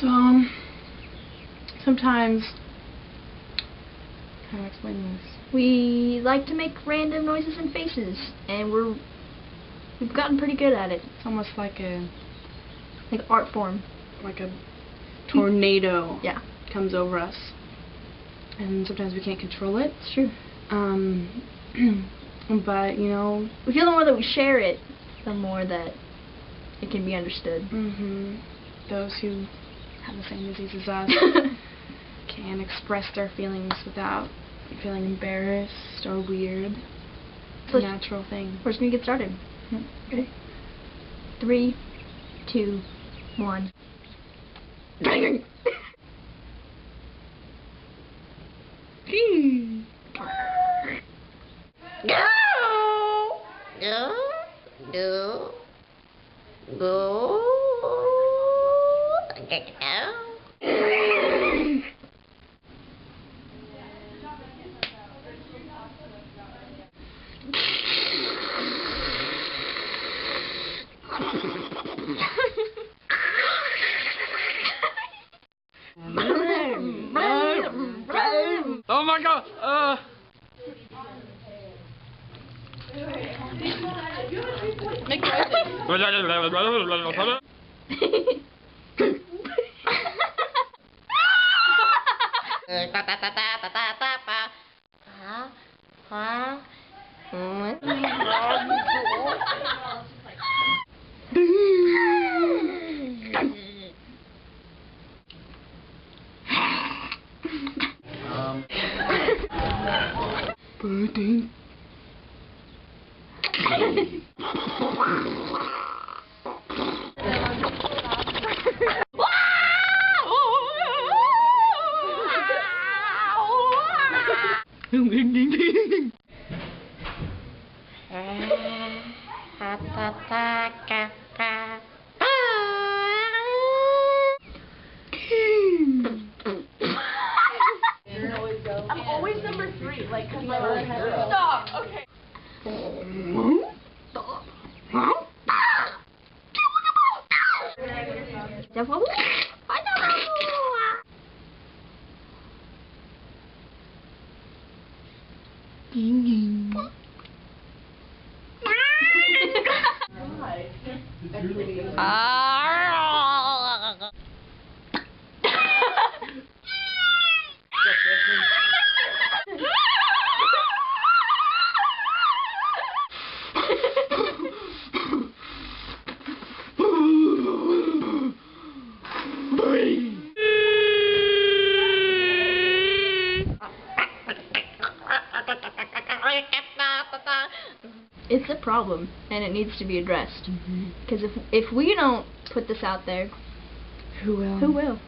So, sometimes, how do I explain this? We like to make random noises and faces, and we've gotten pretty good at it. It's almost like a art form. Like a tornado. Yeah. Comes over us, and sometimes we can't control it. It's true. But you know, we feel the more that we share it, the more that it can be understood. Those who have the same disease as us can express their feelings without feeling embarrassed or weird. It's a natural thing. We're just gonna get started. Okay. 3, 2, 1. Oh my god! Make noises. Birdie. I'm always number 3, like, cause stop, okay. Stop. It's a problem, and it needs to be addressed. Because if we don't put this out there, who will? Who will?